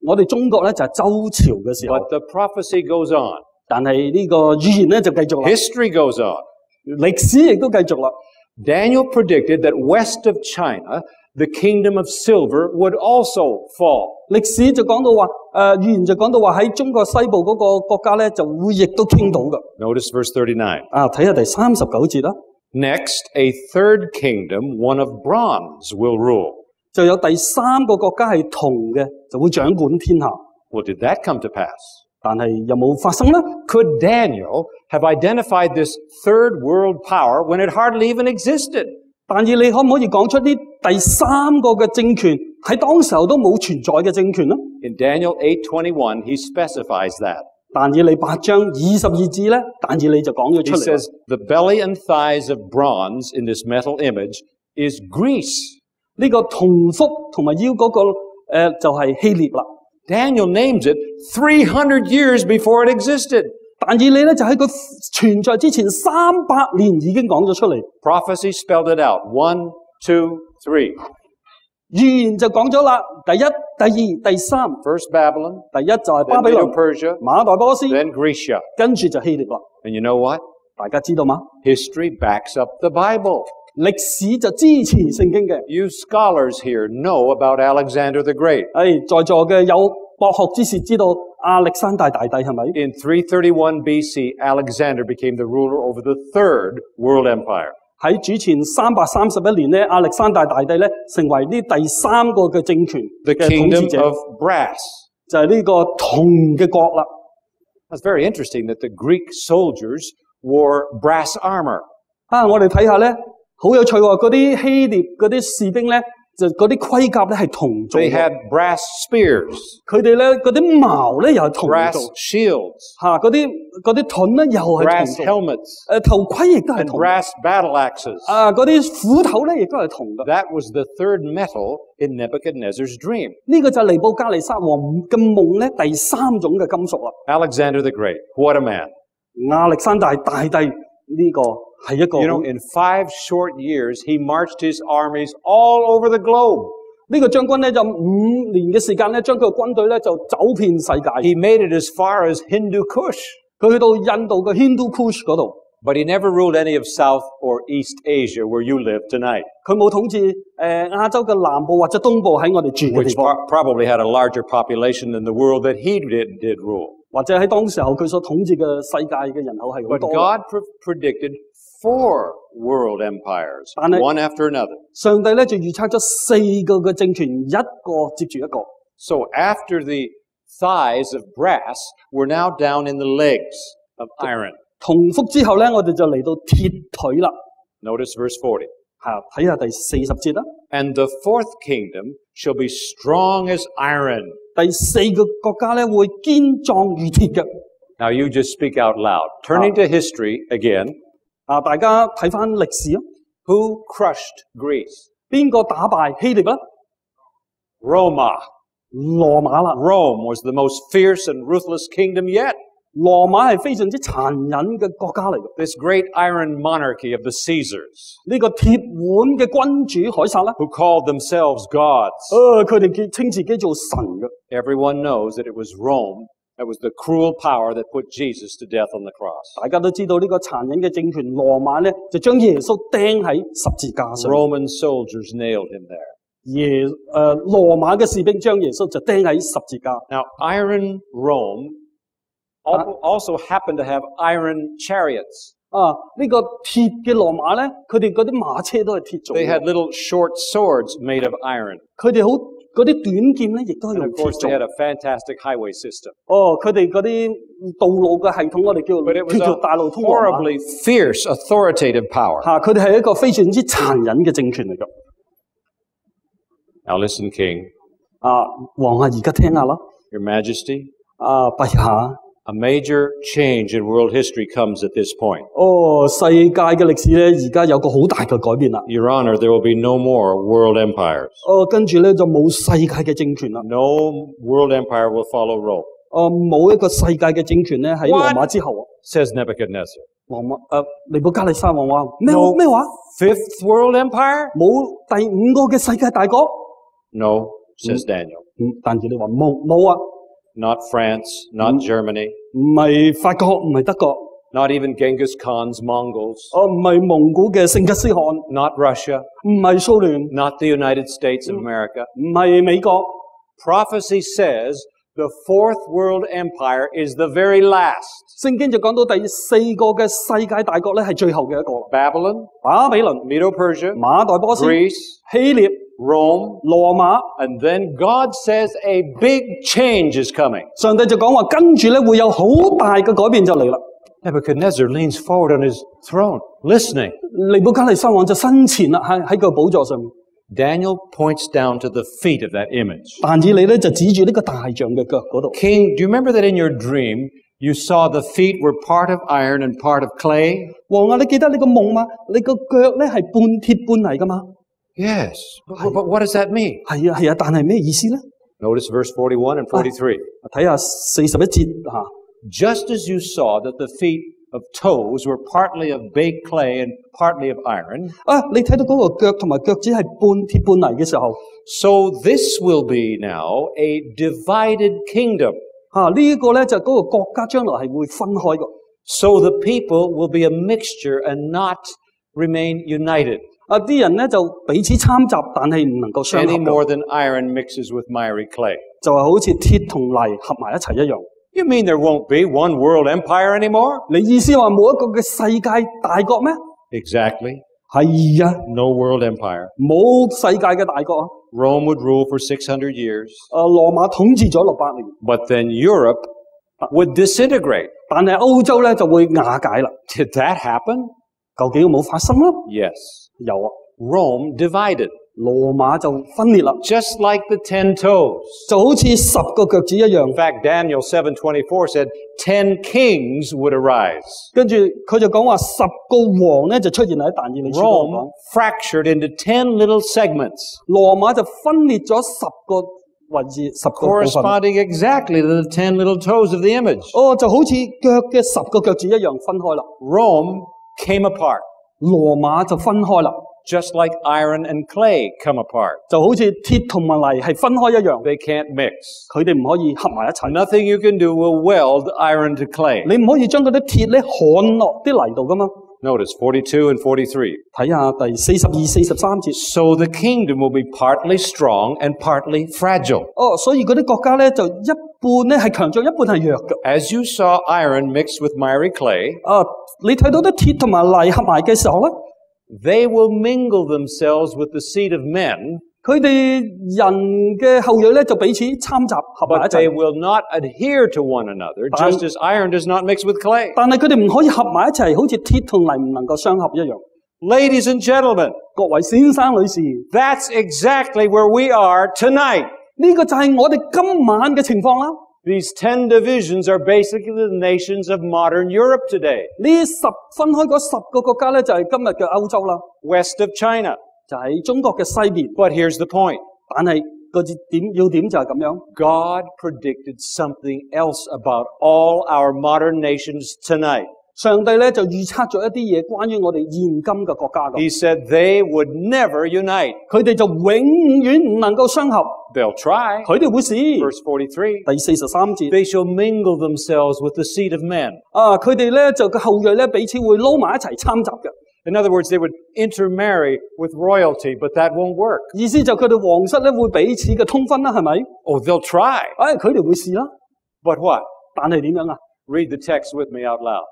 我哋中國咧就係周朝嘅時候， But the prophecy goes on. 但係呢個預言咧就繼續啦， History goes on. 歷史亦都繼續啦。 Daniel predicted that west of China, the kingdom of silver would also fall. 歷史就講到話，預言就講到話喺中國西部嗰個國家咧就會亦都傾倒嘅。 Notice verse 39. 睇下第39節啦， Next, a third kingdom, one of bronze, will rule. 就有第三個國家係銅嘅，就會掌管天下。 Well, did that come to pass? 但係有冇發生呢？ Could Daniel have identified this third world power when it hardly even existed? 但以你可唔可以講出呢第三個嘅政權喺當時候都冇存在嘅政權呢？ In Daniel 8:21, he specifies that. 但以理8章22節咧，但以理就講咗 He 出嚟啦。 says, the belly and thighs of bronze in this metal image is Greece. 呢個銅腹同埋腰嗰個就係希臘啦。 Daniel names it 300 years before it existed. 但以理咧就喺佢存在之前300年已經講咗出嚟， Prophecy spelled it out. 1, 2, 3. 預言就講咗啦。第一、第二、第三。 First Babylon, 第一就係 then 巴比倫、 Medo-Persia, 馬代波斯， then Grecia. 跟住就希臘啦。 And you know what? 大家知道嗎？ History backs up the Bible. 歷史就支持聖經嘅。 You scholars here know about Alexander the Great. 在座嘅有博學之士知道亞歷山大大帝係咪？ In 331 BC, Alexander became the ruler over the third world empire. 喺主前331年咧，亞歷山大大帝咧成為呢第三個嘅政權 The 嘅統治 kingdom 者， of brass. 就係呢個銅嘅國啦。 It's very interesting that the Greek soldiers wore brass armor. 我哋睇下咧，好有趣喎！嗰啲希臘嗰啲士兵咧，就嗰啲盔甲咧係銅做 They 嘅， had brass spears, 佢哋咧嗰啲矛咧又係銅 brass 做， shields, 嗰啲盾咧又係 brass 銅做， helmets, 頭盔亦都係 and 銅， brass battle axes. 嗰啲斧頭咧亦都係銅嘅。 That was the third metal in Nebuchadnezzar's dream. 呢個就係尼布甲尼撒王嘅夢咧第三種嘅金屬啦。 Alexander the Great, what a man. 亞歷山大大帝呢個係一個 You know, in 5 short years, he marched his armies all over the globe. 呢個將軍咧就5年嘅時間咧，將佢嘅軍隊咧就走遍世界。 He made it as far as Hindu Kush, 佢去到印度嘅 Hindu Kush 嗰度， but he never ruled any of South or East Asia where you live tonight, 佢冇統治亞洲嘅南部或者東部喺我哋住嘅地 which 方， probably had a larger population than the world that he did rule. 或者喺當時候佢所統治嘅世界嘅人口係好 But 多。 God predicted 4 world empires, But- one after another. 上帝咧就預測咗4個嘅政權，一個接住一個。 So after the thighs of brass, we're now down in the legs of iron. 銅腹之後咧，我哋就嚟到鐵腿啦。 Notice verse 40. 睇下第40節啦。 And the fourth kingdom shall be strong as iron. 第4個國家咧會堅壯如鐵嘅。 Now you just speak out loud. Turning to history again, 大家睇翻歷史啊， who crushed Greece? 邊個打敗希臘啦？ Roma. 羅馬啦。 Rome was the most fierce and ruthless kingdom yet. 羅馬係非常之殘忍嘅國家嚟嘅。 This great iron monarchy of the Caesars, 呢個鐵腕嘅君主凱撒啦， who called themselves gods. 佢哋稱自己做神嘅。 Everyone knows that it was Rome that was the cruel power that put Jesus to death on the cross. 大家都知道呢個殘忍嘅政權羅馬咧，就將耶穌釘喺十字架上。 Roman soldiers nailed him there. 羅馬嘅士兵將耶穌就釘喺十字架。 Now, iron Rome also happened to have iron chariots. 呢個鐵嘅羅馬咧，佢哋嗰啲馬車都係鐵做 They 嘅。 had little short swords made of iron. 佢哋好嗰啲短劍咧，亦都係 And 用 of 鐵 course, 做 they。had a fantastic highway system. 佢哋嗰啲道路嘅系統，我哋叫 But it was 條 a 大路通羅馬。 horribly fierce, authoritative power. 佢哋係一個非常之殘忍嘅政權嚟㗎。 Now listen, King, 王而家聽下啦。 Your Majesty, 陛下。 a major change in world history comes at this point. 世界嘅歷史咧，而家有個好大嘅改變啦。 Your Honor, there will be no more world empires. 跟住咧就冇世界嘅政權啦。 No world empire will follow Rome, 冇一個世界嘅政權咧喺羅馬之後。 says Nebuchadnezzar. 尼布甲尼撒王話咩 No 咩話？ Fifth world empire? 冇第5個嘅世界大國？ No, says Daniel. 但係你話冇啊， Not France, not Germany, 唔係法國，唔係德國， not even Genghis Khan's Mongols, 唔係蒙古嘅成吉思汗， not Russia, 唔係蘇聯， not the United States of America. 唔係美國。 Prophecy says the fourth world empire is the very last. 聖經就講到第4個嘅世界大國咧係最後嘅一個， Babylon, 巴比倫、 Medo-Persia, 馬代波斯、 Greece, 希臘、 Rome, 羅馬。 and then God says a big change is coming. 上帝就講話跟住咧會有好大嘅改變就嚟啦。 Nebuchadnezzar leans forward on his throne, listening. 尼布甲尼撒王就身前啦，喺個寶座上面。 Daniel points down to the feet of that image. 但以理咧就指住呢個大象嘅腳嗰度。 King, do you remember that in your dream you saw the feet were part of iron and part of clay? 王啊，你記得你個夢嗎？你個腳咧係半鐵半泥噶嘛？ Yes. But what does that mean? 係啊係啊，但係咩意思咧？ Notice verse 41 and 43. 睇下41節嚇。 Just as you saw that the feet of toes were partly of baked clay and partly of iron, 你睇到嗰個腳同埋腳趾係半鐵半泥嘅時候， so this will be now a divided kingdom. 呢一個咧就嗰個國家將來係會分開嘅。 So the people will be a mixture and not remain united 啲人咧就彼此參雜，但係唔能夠相合 any 嘅， more than iron mixes with miry clay. 就係好似鐵同泥合埋一齊一樣。 You mean there won't be one world empire anymore? 你意思話冇一個嘅世界大國咩？ Exactly. 係啊， No world empire. 冇世界嘅大國啊。 Rome would rule for 600 years. 羅馬統治咗600年， But then Europe would disintegrate. 但係歐洲咧就會瓦解啦。 Did that happen? 究竟有冇發生啦？ Yes. 有啊， Rome divided. 羅馬就分裂啦， Just like the 10 toes. 就好似10個腳趾一樣。 In fact, Daniel 7:24 said 10 kings would arise. 跟住佢就講話10個王咧就出現喺但以理書嗰度 Rome 講， fractured into 10 little segments, 羅馬就分裂咗10個位置，10個部分。 corresponding exactly to the 10 little toes of the image. 就好似腳嘅10個腳趾一樣分開啦。 Rome came apart, 羅馬就分開啦， just like iron and clay come apart. 就好似鐵同埋泥係分開一樣， They can't mix. 佢哋唔可以合埋一齊。 Nothing you can do will weld iron to clay. 你唔可以將嗰啲鐵咧焊落啲泥度噶嘛？ Notice 42 and 43. 睇下第42、43節。 So the kingdom will be partly strong and partly fragile. 所以嗰啲國家咧就一半咧係強壯，一半係弱嘅。 As you saw iron mixed with miry clay, 你睇到啲鐵同埋泥合埋嘅時候咧， they will mingle themselves with the seed of men, 佢哋人嘅後裔咧就彼此參雜合埋一 but they 齊， will not adhere to one another, just as iron does not mix with clay. 但係佢哋唔可以合埋一齊，好似鐵同泥唔能夠相合一樣。 Ladies and gentlemen, 各位先生女士， that's exactly where we are tonight. 呢個就係我哋今晚嘅情況啦。 These 10 divisions are basically the nations of modern Europe today. 呢分開嗰10個國家咧，就係今日嘅歐洲啦， West of China. 就喺中國嘅西邊。 But here's the point. 但係個要點就係咁樣。 God predicted something else about all our modern nations tonight. 上帝咧就預測咗一啲嘢關於我哋現今嘅國家嘅。 He said they would never unite. 佢哋就永遠唔能夠相合。 They'll try. 佢哋會試。 Verse 43. 第43節。 They shall mingle themselves with the seed of men. 佢哋咧就個後裔咧彼此會撈埋一齊參雜嘅。 In other words, they would intermarry with royalty, but that won't work. 意思就佢哋皇室咧會彼此嘅通婚啦，係咪？ Oh, they'll try. 佢哋會試啦。 But what? 但係點樣啊？ Read the text with me out loud.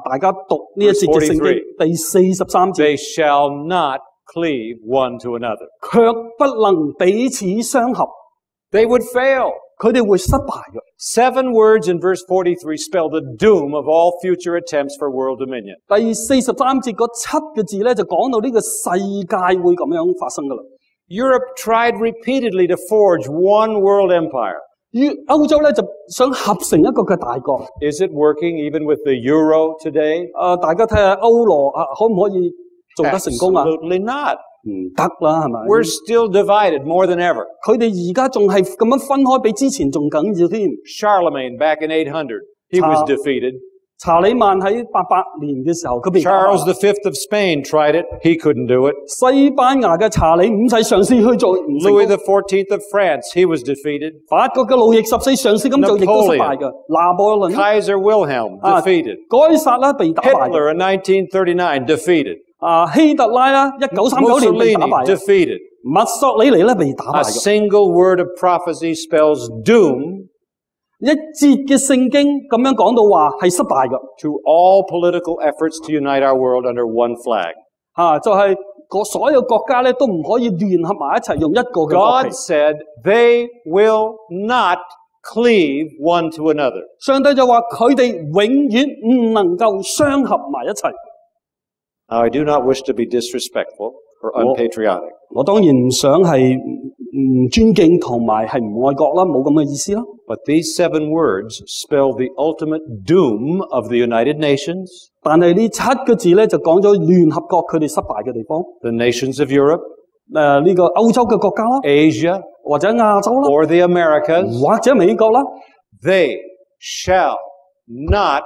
大家讀呢一節嘅聖經第43節。 They shall not cleave one to another. 卻不能彼此相合。 They would fail. 佢哋會失敗嘅。 7 words in verse 43 spell the doom of all future attempts for world dominion. 第43節嗰7個字咧就講到呢個世界會咁樣發生噶啦。 Europe tried repeatedly to forge one world empire. 歐洲咧就想合成一個嘅大國。 Is it working even with the euro today? 大家睇下歐羅可唔可以做得成功啊？ Absolutely not. 唔得啦，係咪？ We're still divided more than ever. 佢哋而家仲係咁樣分開，比之前仲緊要添。 Charlemagne back in 800, he was defeated. 查理曼喺88年嘅時候，佢被打敗。 Charles V of Spain tried it. He couldn't do it. 西班牙嘅查理五世嘗試去做，唔成功。 Louis XIV of France, he was defeated. 法國嘅路易14嘗試咁做，亦都失敗嘅。拿破崙 Kaiser Wilhelm, defeated. 該撒啦被打敗。 Hitler in 1939, defeated. 希特拉啦，1939年被打 Mussolini, 敗。 defeated. 墨索里尼咧被打 A 敗嘅。 single word of prophecy spells doom 一節嘅聖經咁樣講到話係失敗嘅。 to all political efforts to unite our world under one flag. 就係所有國家咧都唔可以聯合埋一齊用一個嘅國 God 旗。 said they will not cleave one to another. 上帝就話佢哋永遠唔能夠相合埋一齊。 Now, I do not wish to be disrespectful or unpatriotic, 我當然唔想係唔尊敬同埋係唔愛國啦，冇咁嘅意思啦。 but these 7 words spell the ultimate doom of the United Nations, 但係呢7個字咧就講咗聯合國佢哋失敗嘅地方。 the nations of Europe, 呢個歐洲嘅國家啦， Asia, 或者亞洲啦， or the Americas. 或者美國啦， They shall not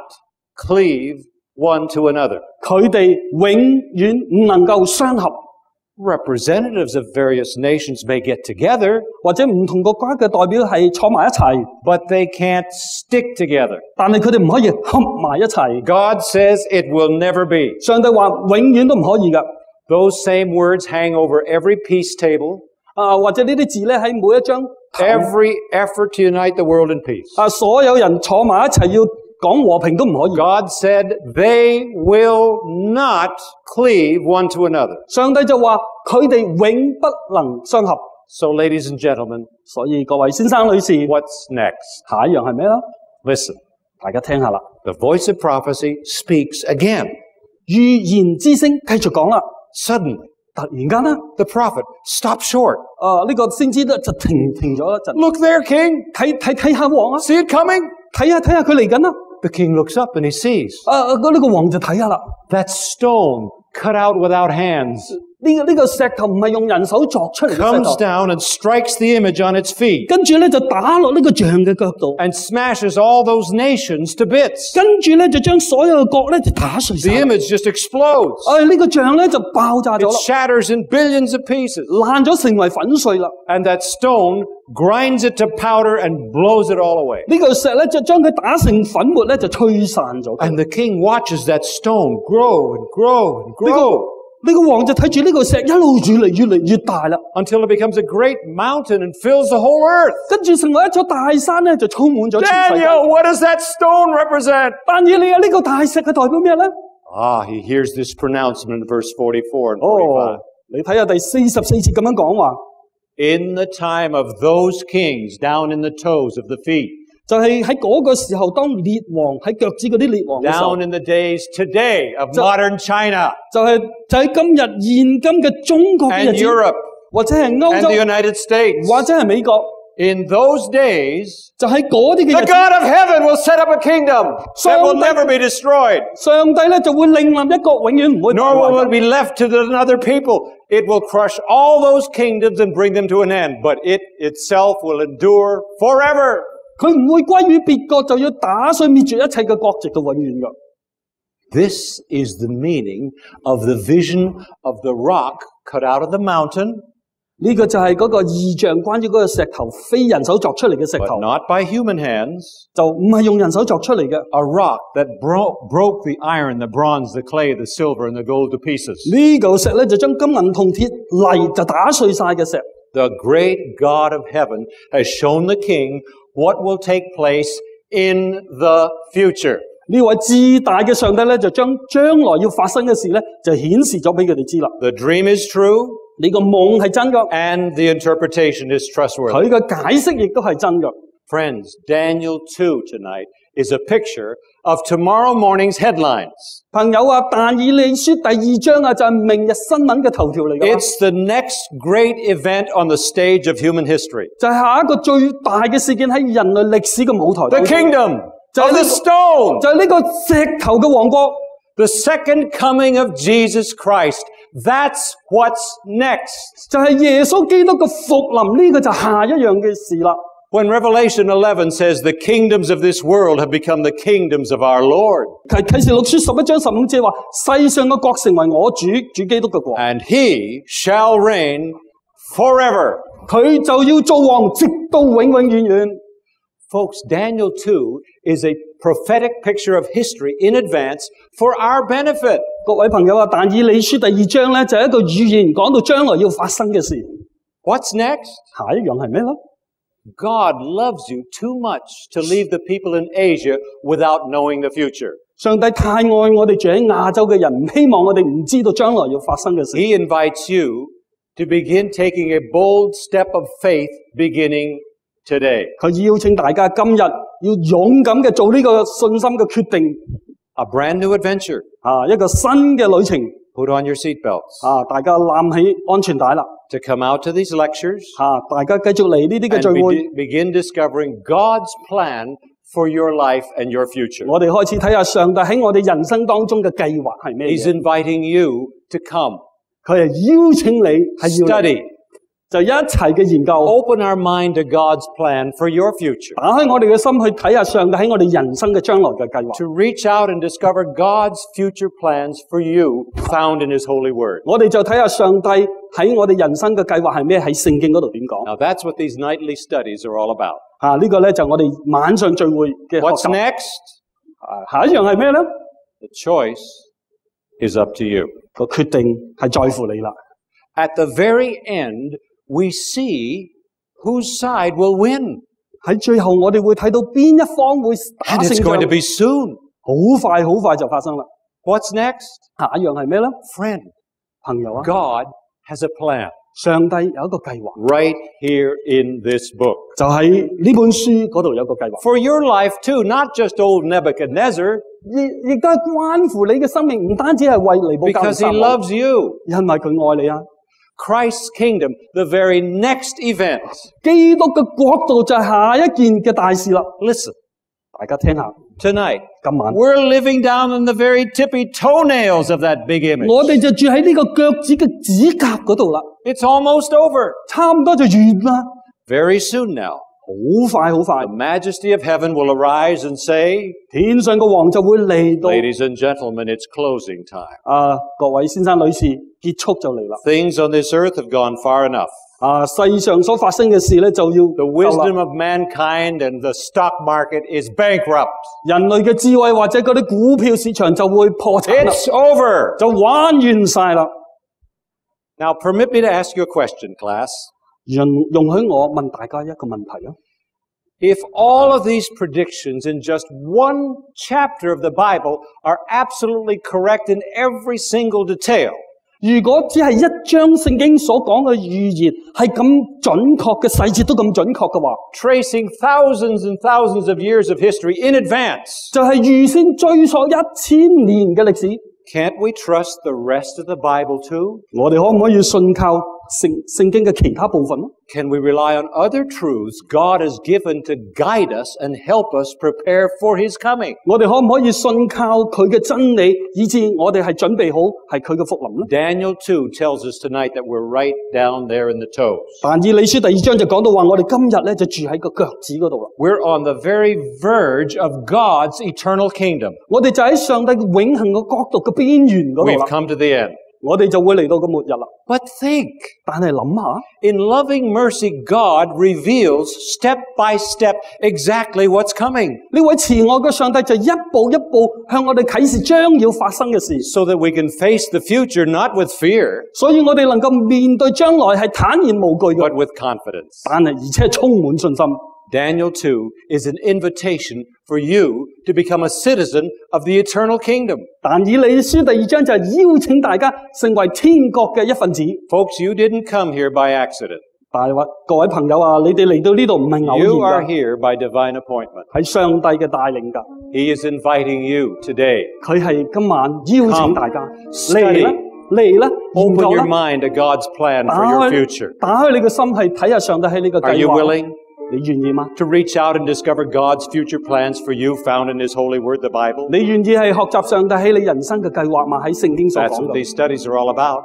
cleave one to another. 佢哋永遠唔能夠相合。 Representatives of various nations may get together, 或者唔同國家嘅代表係坐埋一齊， but they can't stick together. 但係佢哋唔可以合埋一齊。 God says it will never be. 上帝話永遠都唔可以㗎。 Those same words hang over every peace table, 或者呢啲字咧喺每一張頭 every effort to unite the world in peace. 所有人坐埋一齊要講和平都唔可以。 God said they will not cleave one to another. 上帝就話佢哋永不能相合。 So, ladies and gentlemen, 所以各位先生女士， what's next? 下一樣係咩咧？ Listen. 大家聽下啦。 The voice of prophecy speaks again. 預言之聲繼續講啦。 Suddenly, 突然間咧， the prophet stopped short. 呢個先知咧就停咗一陣。 Look there, king. 睇下王啊， See it coming? 睇下佢嚟緊啦。 The king looks up and he sees 呢個王就睇下啦。 that stone cut out without hands 呢個石頭唔係用人手鑿出嚟嘅石 comes 頭， down and strikes the image on its feet 跟住咧就打落呢個像嘅腳度， and smashes all those nations to bits. 跟住咧就將所有嘅角咧就打碎 The 晒。image just explodes. 呢個像咧就爆炸咗 It 啦， shatters in billions of pieces. 爛咗成為粉碎啦。 And that stone grinds it to powder and blows it all away. 呢嚿石咧就將佢打成粉末咧就吹散咗。 And the king watches that stone grow and grow and grow 呢個王就睇住呢個石一路越嚟越大啦， until it becomes a great mountain and fills the whole earth. 跟住成為一座大山咧就充滿咗全世界。 Daniel, what does that stone represent? 但以理啊，呢個大石係代表咩咧？ He hears this pronouncement in verse 44 and 45. 你睇下第44節咁樣講話， In the time of those kings down in the toes of the feet, 就係喺嗰個時候，當列王喺腳趾嗰啲列王嘅時候， down in the days today of modern China 就喺今日現今嘅中國嘅日 and 子， Europe 或者係歐 and 洲， the United States. 或者係美國， In those days, 就喺嗰啲嘅 the 日子， God of heaven will set up a kingdom that will never be destroyed, 上帝咧就會另立一個永遠唔會敗 nor 壞 will it 嘅。 be left to another people. It will crush all those kingdoms and bring them to an end, but it itself will endure forever. 佢唔會歸於別國，就要打碎滅絕一切嘅國，直到永遠嘅。 This is the meaning of the vision of the rock cut out of the mountain, 呢個就係嗰個異象，關於嗰個石頭非人手鑿出嚟嘅石 but 頭， not by human hands. 就唔係用人手鑿出嚟嘅。 A rock that broke the iron, the bronze, the clay, the silver, and the gold to pieces. 呢嚿石咧就將金銀銅鐵泥就打碎晒嘅石。 The great God of heaven has shown the king what will take place in the future. 呢位至大嘅上帝咧，就將來要發生嘅事咧，就顯示咗俾佢哋知啦。 The dream is true, 呢個夢係真㗎， and the interpretation is trustworthy. 佢嘅解釋亦都係真㗎。 Friends, Daniel 2 tonight is a picture of tomorrow morning's headlines. 朋友啊，但以理書第2章啊，就係明日新聞嘅頭條嚟㗎。 It's the next great event on the stage of human history. 就係下一個最大嘅事件喺人類歷史嘅舞台 The 當中。 kingdom of the stone. 就係呢個石頭嘅王國。 The second coming of Jesus Christ. That's what's next. 就係耶穌基督嘅復臨，呢個就下一樣嘅事啦。When Revelation 11 says the kingdoms of this world have become the kingdoms of our Lord. 啟示錄書11章15節話，世上嘅國成為我主基督嘅國， And he shall reign forever. 佢就要做王，直到永永遠遠。Folks, Daniel 2 is a prophetic picture of history in advance for our benefit. 各位朋友啊，但以理書第2章咧就係一個預言，講到將來要發生嘅事。What's next? 下一樣係咩咧？ God loves you too much to leave the people in Asia without knowing the future. 上帝太愛我哋住喺亞洲嘅人，唔希望我哋唔知道將來要發生嘅事。He invites you to begin taking a bold step of faith beginning today. 佢邀請大家今日要勇敢嘅做呢個信心嘅決定， A brand new adventure. 一個新嘅旅程。 Put on your seatbelts. 大家攬起安全帶啦。 To come out to these lectures 大家繼續嚟呢啲嘅 and 聚會。 begin discovering God's plan for your life and your future. 我哋開始睇下上帝喺我哋人生當中嘅計劃係咩 He's 嘢。 inviting you to come, 佢係邀請你係要嚟 study, 就一齊嘅研究， open our mind to God's plan for your future, 打開我哋嘅心去睇下上帝喺我哋人生嘅將來嘅計劃。 to reach out and discover God's future plans for you found in His holy word. 我哋就睇下上帝喺我哋人生嘅計劃係咩，喺聖經嗰度點講。 Now that's what these nightly studies are all about. 呢個咧就我哋晚上聚會嘅 What's 學習。 next? 下一樣係咩咧？ The choice is up to you. 個決定係在乎你啦。 At the very end, we see whose side will win. 喺最後我哋會睇到邊一方會打 And it's 勝 going to 仗， be soon. 好快就發生啦。 What's next? 下一樣係咩咧？ Friend, 朋友啊， God has a plan 上帝有一個計劃， right here in this book. 就喺呢本書嗰度有個計劃， For your life too, not just old Nebuchadnezzar, 亦都係關乎你嘅生命，唔單止係為尼布甲尼 because 撒 he 王， loves you. 因為佢愛你啊。 Christ's kingdom, the very next event. 基督嘅國度就係下一件嘅大事啦。 Listen, 大家聽下， tonight, 今晚 we're living down in the very tippy toenails of that big image. 我哋就住喺呢個腳趾嘅指甲嗰度啦， It's almost over. 差唔多就完啦， Very soon now, 好快 the majesty of heaven will arise and say, 天上嘅王就會嚟到。 Ladies and gentlemen, it's closing time. 各位先生女士，結束就嚟啦。 Things on this earth have gone far enough. 世上所發生嘅事咧，就要 The 夠啦 wisdom of mankind and the stock market is bankrupt. 人類嘅智慧或者嗰啲股票市場就會破產啦， It's over. 就玩完晒啦。 Now, permit me to ask you a question, class. 容許我問大家一個問題啊。 If all of these predictions in just one chapter of the Bible are absolutely correct in every single detail, 如果只係一章聖經所講嘅預言係咁準確嘅細節都咁準確嘅話， tracing thousands and thousands of years of history in advance, 就係預先追溯1000年嘅歷史。 can't we trust the rest of the Bible too? 我哋可唔可以信靠聖經嘅其他部分呢？ Can we rely on other truths God has given to guide us and help us prepare for His coming? 我哋可唔可以信靠佢嘅真理，以致我哋係準備好係佢嘅福臨呢？ Daniel 2 tells us tonight that we're right down there in the toes. 但以理書第2章就講到話，我哋今日咧就住喺個腳趾嗰度啦。 We're on the very verge of God's eternal kingdom. 我哋就喺上帝永恆嘅國度嘅邊緣嗰度 We've 啦。 come to the end. 我哋就會嚟到個末日啦。 But think, 但係諗下， in loving mercy, God reveals step by step exactly what's coming 呢位慈愛嘅上帝就一步一步向我哋啟示將要發生嘅事， so that we can face the future not with fear, 所以我哋能夠面對將來係坦然無懼 but 嘅， with confidence. 但係而且充滿信心。 Daniel 2 is an invitation for you to become a citizen of the eternal kingdom. 但以理書第2章就係邀請大家成為天國嘅一份子。 Folks, you didn't come here by accident. 但係各位朋友啊，你哋嚟到呢度唔係偶 You are 然㗎， here by divine appointment. 係上帝嘅帶領㗎。 He is inviting you today. 佢係今晚邀請大家 Study. 嚟啦，嚟啦，研 Open 究 your 啦， mind to God's plan 打 for your 開 future. 打開你嘅心去睇下上帝喺呢個 Are 計 you 劃。 willing 你願意嗎？ to reach out and discover God's future plans for you found in His holy word, the Bible? 你願意係學習上帝喺你人生嘅計劃嘛？喺聖經所 That's 講 what 嘅 these studies are all about.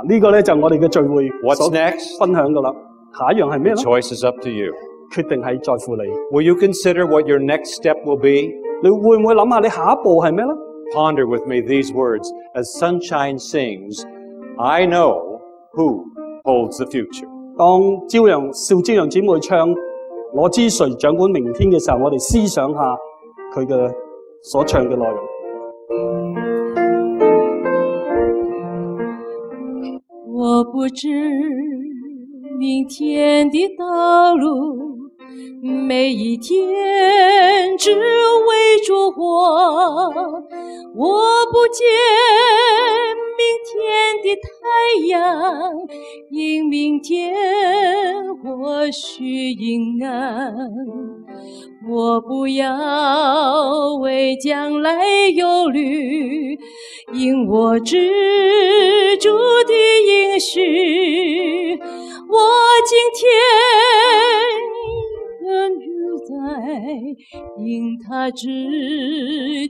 呢個咧就我哋嘅聚會 What's 所 next? 分享噶啦。下一樣係咩 The 咧？ choice is up to you. 決定係在乎你。Will you consider what your next step will be? 你會唔會諗下你下一步係咩呢？ Ponder with me these words as sunshine sings, I know who holds the future. 當邵朝陽姊妹唱我知誰掌管明天嘅時候，我哋思想下佢嘅所唱嘅內容。我不知明天的道路，每一天只为着我不见明天的太阳，因明天或许阴暗。我不要为将来忧虑，因我知主的应许。我今天仍如在，因他知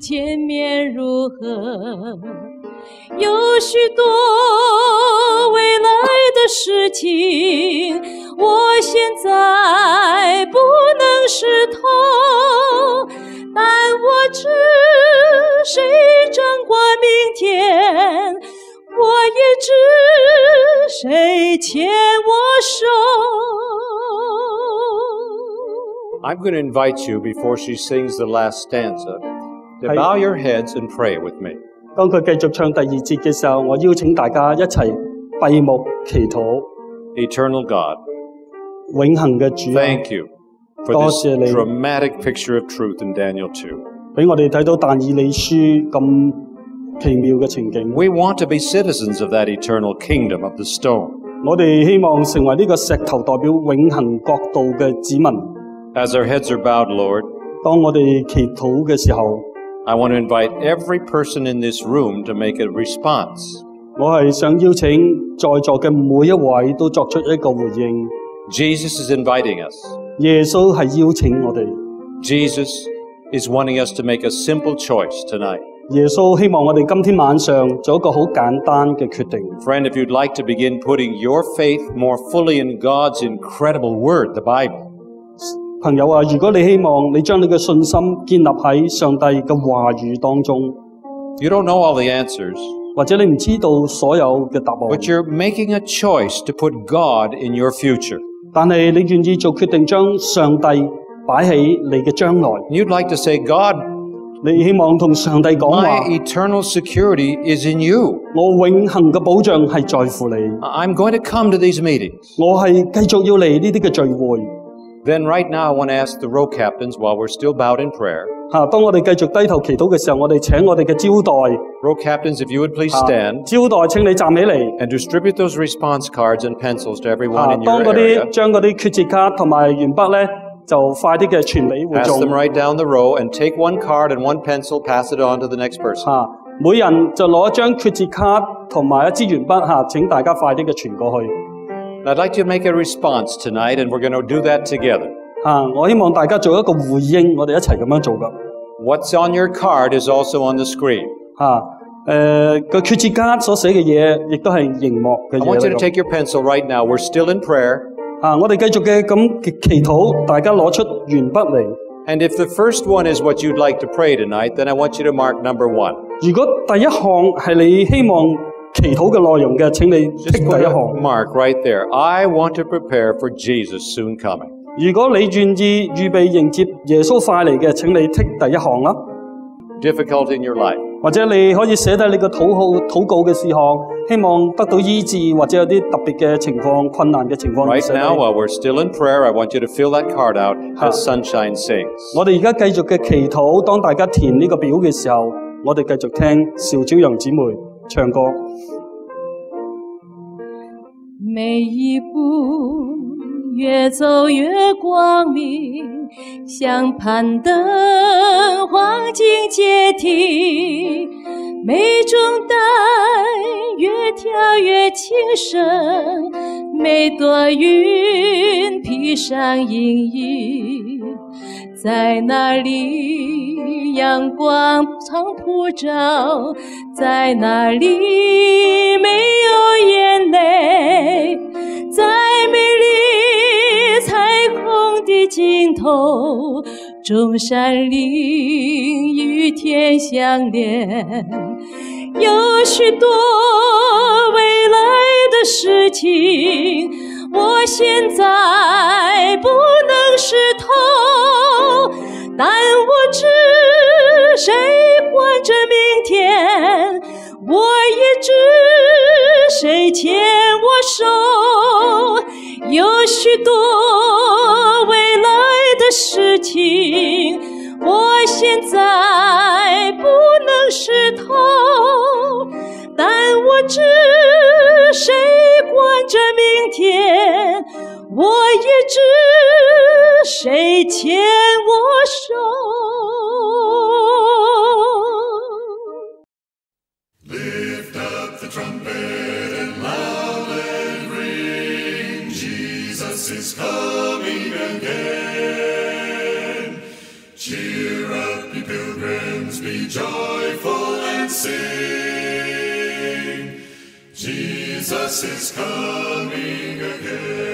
前面如何。有许多未来的事情，我现在不能识透，但我知谁掌管明天，我也知谁牵我手。 I'm going to invite you, before she sings the last stanza, to bow your heads and pray with me. 當佢繼續唱第二節嘅時候，我邀請大家一齊閉目祈禱。 Eternal God, 永恆嘅主， thank you for 多 this 謝你 dramatic picture of truth in Daniel 2. 俾我哋睇到但以理書咁奇妙嘅情景。 We want to be citizens of that eternal kingdom of the stone. 我哋希望成為呢個石頭代表永恆國度嘅子民。 As our heads are bowed, Lord, 當我哋祈禱嘅時候， I want to invite every person in this room to make a response. 我係想邀請在座嘅每一位都作出一個回應。 Jesus is inviting us. 耶穌係邀請我哋， Jesus is wanting us to make a simple choice tonight. 耶穌希望我哋今天晚上做一個好簡單嘅決定。 Friend, if you'd like to begin putting your faith more fully in God's incredible word, the Bible, 朋友啊，如果你希望你將你嘅信心建立喺上帝嘅話語當中， you don't know all the answers, 或者你唔知道所有嘅答案， but you're making a choice to put God in your future. 但係你願意做決定將上帝擺喺你嘅將來， You'd like to say, God, 你希望同上帝講話， my eternal security is in you. 我永恆嘅保障係在乎你， I'm going to come to these meetings. 我係繼續要嚟呢啲嘅聚會。 Then right now I want to ask the row captains while we're still bowed in prayer. 當我哋繼續低頭祈禱嘅時候，我哋請我哋嘅招待 Row captains, if you would please stand 招待請你站起嚟。 and distribute those response cards and pencils to everyone in 當 your 嗰 area. 啲將嗰啲決志卡同埋鉛筆咧，就快啲嘅傳俾會 Pass 眾。 them right down the row and take one card and one pencil, pass it on to the next person. 每人就攞一張決志卡同埋一支鉛筆請大家快啲嘅傳過去。 I'd like you to make a response tonight, and we're going to do that together. 我希望大家做一個回應，我哋一齊咁樣做噶。 What's on your card is also on the screen. 個決志卡所寫嘅嘢，亦都係熒幕嘅 I 嘢 want you 嚟 to 㗎。 take your pencil right now. We're still in prayer. 我哋繼續嘅咁祈禱，大家攞出鉛筆嚟。 And if the first one is what you'd like to pray tonight, then I want you to mark number 1. 如果第一項係你希望祈禱嘅內容嘅，請你 Just 剔 put 第一 a 項。 mark right there. I want to prepare for Jesus soon coming. 如果你願意預備迎接耶穌快嚟嘅，請你剔第一項啦。 Difficult in your life. 或者你可以寫低你個禱告嘅事項，希望得到醫治，或者有啲特別嘅情況、困難嘅情況。 Right now, while we're still in prayer, I want you to fill that card out as sunshine sings. 我哋而家繼續嘅祈禱，當大家填呢個表嘅時候，我哋繼續聽邵朝陽姊妹唱歌。每一步越走越光明，像攀登黄金阶梯，每种担越跳越轻省，每朵云披上阴影，在那里阳光常普照，在那里没有眼泪，在美丽彩虹的家尽头，中山陵与天相连，有许多未来的事情，我现在不能识透，但我知谁管着明天，我也知谁牵我手，有许多未来的事情，我现在不能识透，但我知谁管着明天，我也知谁牵我手。Lift up the trumpet and loudly ring, Jesus is coming again. Cheer up, ye pilgrims, be joyful and sing, Jesus is coming again.